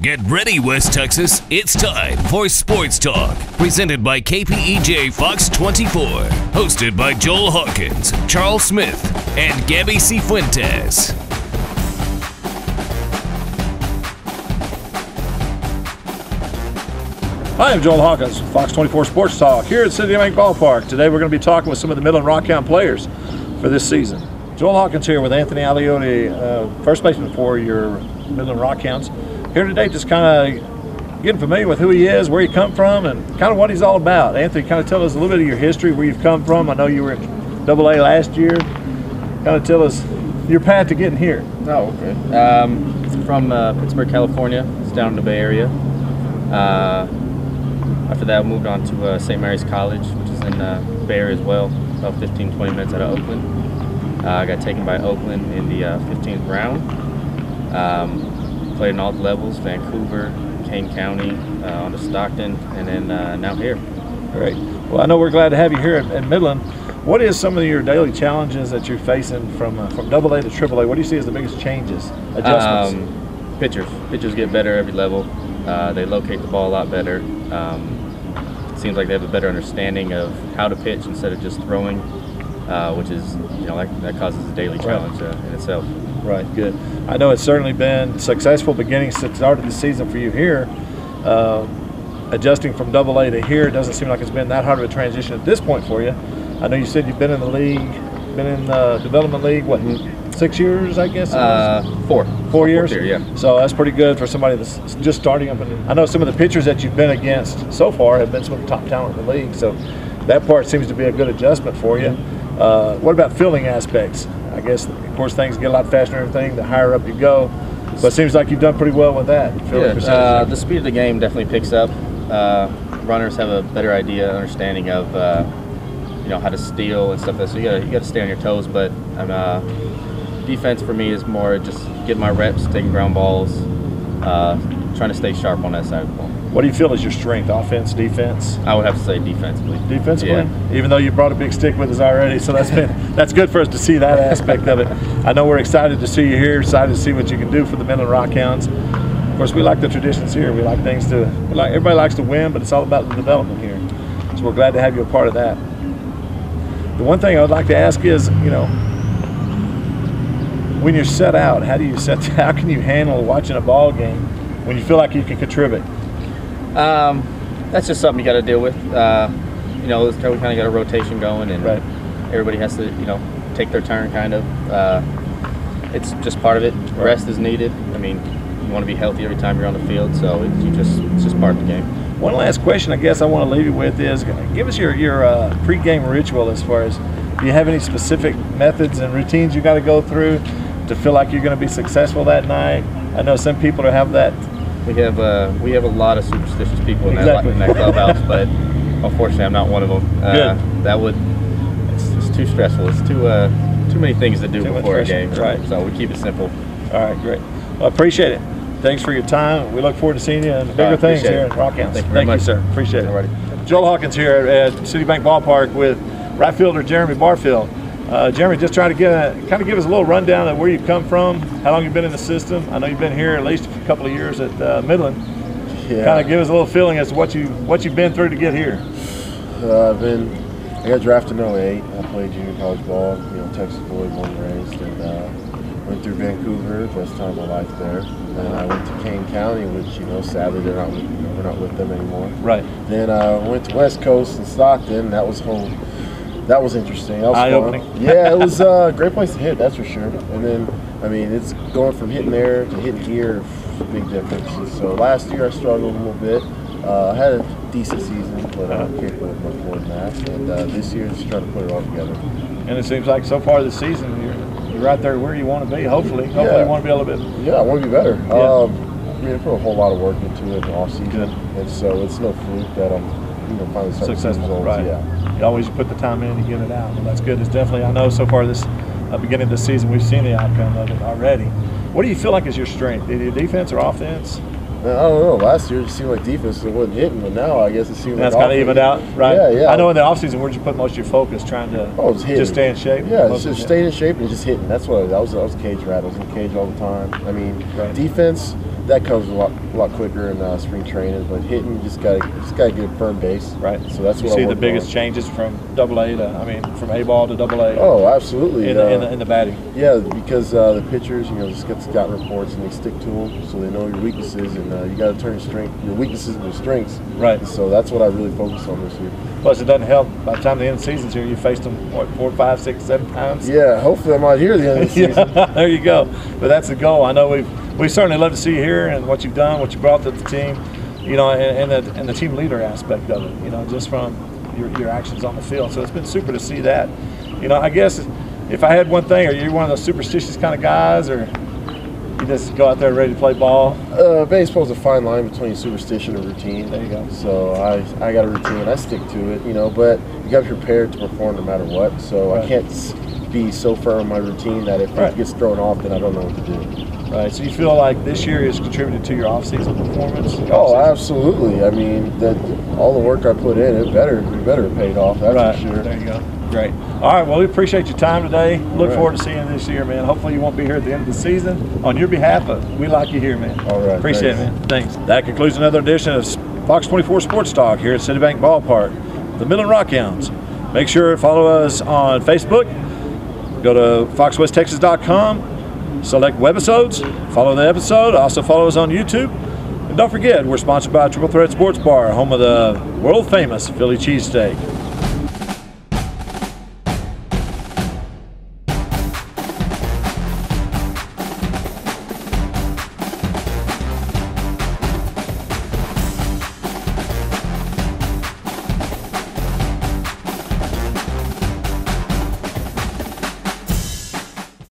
Get ready, West Texas. It's time for Sports Talk, presented by KPEJ Fox 24. Hosted by Joel Hawkins, Charles Smith, and Gabby Cifuentes. Hi, I'm Joel Hawkins, Fox 24 Sports Talk, here at Citibank Ballpark. Today we're going to be talking with some of the Midland RockHound players for this season. Joel Hawkins here with Anthony Aliotti, first baseman for your Midland RockHounds. Here today just kind of getting familiar with who he is, where you come from, and kind of what he's all about. Anthony, kind of tell us a little bit of your history, where you've come from. I know you were in AA last year. Kind of tell us your path to getting here. Oh, okay. From Pittsburgh, California. It's down in the Bay Area. After that, I moved on to St. Mary's College, which is in the Bay Area as well, about 15, 20 minutes out of Oakland. I got taken by Oakland in the 15th round. Played in all the levels, Vancouver, Kane County, on to Stockton, and then now here. Great. Well, I know we're glad to have you here at Midland. What is some of your daily challenges that you're facing from AA to AAA? What do you see as the biggest changes, adjustments? Pitchers get better every level. They locate the ball a lot better. It seems like they have a better understanding of how to pitch instead of just throwing, which is, that causes a daily challenge in itself. Right, good. I know it's certainly been successful beginning since the start of the season for you here. Adjusting from AA to here, it doesn't seem like it's been that hard of a transition at this point for you. I know you said you've been in the league, been in the development league, what, 6 years, I guess? 4. 4 years? 4 years, yeah. So that's pretty good for somebody that's just starting up. I know some of the pitchers that you've been against so far have been some of the top talent in the league, so that part seems to be a good adjustment for you. What about fielding aspects? I guess, of course, things get a lot faster and everything the higher up you go, but it seems like you've done pretty well with that. The speed of the game definitely picks up. Runners have a better understanding of how to steal and stuff like that. So you got to stay on your toes. But defense for me is more just getting my reps, taking ground balls, trying to stay sharp on that side of the ball. What do you feel is your strength, offense, defense? I would have to say defensively. Defensively? Yeah. Even though you brought a big stick with us already, so that's good for us to see that aspect of it. I know we're excited to see you here, excited to see what you can do for the Midland RockHounds. Of course, we like the traditions here. We like everybody likes to win, but it's all about the development here. So we're glad to have you a part of that. The one thing I would like to ask is, when you're set out, how can you handle watching a ball game when you feel like you can contribute? That's just something you got to deal with. We kind of got a rotation going, and everybody has to, take their turn. Kind of. It's just part of it. Right. Rest is needed. I mean, you want to be healthy every time you're on the field, so it's just part of the game. One last question, I guess I want to leave you with is, give us your pre-game ritual as far as, do you have any specific methods and routines you got to go through to feel like you're going to be successful that night? I know some people have that. We have a lot of superstitious people in that clubhouse, but unfortunately I'm not one of them. It's too stressful. It's too many things to do before a game. Right. So we keep it simple. All right, great. Well, I appreciate it. Thanks for your time. We look forward to seeing you in bigger things here in RockHounds. Thank you, sir. Appreciate it. Alrighty. Joel Hawkins here at Citibank Ballpark with right fielder Jeremy Barfield. Jeremy, just trying to kind of give us a little rundown of where you've come from, how long you've been in the system. I know you've been here at least a couple of years at Midland. Yeah. Kind of give us a little feeling as to what you've been through to get here. I got drafted in 08. I played junior college ball, Texas boy, born and raised, and went through Vancouver, best time of my life there. Then I went to Kane County, which sadly we're not with them anymore. Right. Then I went to West Coast and Stockton. That was interesting. That was eye-opening. Yeah, it was a great place to hit, that's for sure. And then, it's going from hitting there to hitting here, big difference. And so last year I struggled a little bit. I had a decent season, but I'm capable of much more than that. And this year, just trying to put it all together. And it seems like so far this season, you're right there where you want to be. Hopefully, you want to be a little bit. Yeah, I want to be better. Yeah. I put a whole lot of work into it in the off season, and so it's no fluke that I'm finally starting successful. results. Right. Yeah. You always put the time in and get it out. Well, that's good. It's definitely. I know so far this beginning of the season, we've seen the outcome of it already. What do you feel like is your strength? Either defense or offense? I don't know. Last year it seemed like defense wasn't hitting, but now I guess it seems like that's kind of evened out, right? Yeah. I know in the offseason, where'd you put most of your focus, trying to just stay in shape? Yeah, just staying in shape and just hitting. That's what I was a cage rat. I was in the cage all the time. Defense that comes a lot quicker in spring training. But hitting, you just got to get a firm base. Right. So that's you what see I the work biggest on. changes from AA to, I mean, from A ball to AA. Oh, absolutely. In the batting. Yeah, because the pitchers, the scout reports, and they stick to them, so they know your weaknesses, and you got to turn your weaknesses into strengths. Right. So that's what I really focus on this year. Plus, it doesn't help. By the time the end of the season's here, you faced them, what, 4, 5, 6, 7 times? Yeah, hopefully I'm out here at the end of the season. There you go. But that's the goal. I know we certainly love to see you here and what you've done, what you brought to the team, and the team leader aspect of it, just from your actions on the field. So it's been super to see that. I guess if I had one thing, are you one of those superstitious kind of guys, or you just go out there ready to play ball? Baseball's a fine line between superstition and routine. There you go. So I got a routine. I stick to it, but you got to be prepared to perform no matter what. So Right. I can't be so firm on my routine that if Right. it gets thrown off, then I don't know what to do. Right. So you feel like this year has contributed to your off-season performance? Oh, absolutely. I mean, all the work I put in, it better paid off. That's Right. for sure. There you go. Great. All right. Well, we appreciate your time today. Look right. forward to seeing you this year, man. Hopefully you won't be here at the end of the season. On your behalf, but we like you here, man. All right. Appreciate Thanks. it, man. Thanks. That concludes another edition of Fox 24 Sports Talk here at Citibank Ballpark, the Midland RockHounds. Make sure to follow us on Facebook. Go to foxwesttexas.com, select webisodes, follow the episode. Also follow us on YouTube. And don't forget, we're sponsored by Triple Threat Sports Bar, home of the world famous Philly cheesesteak.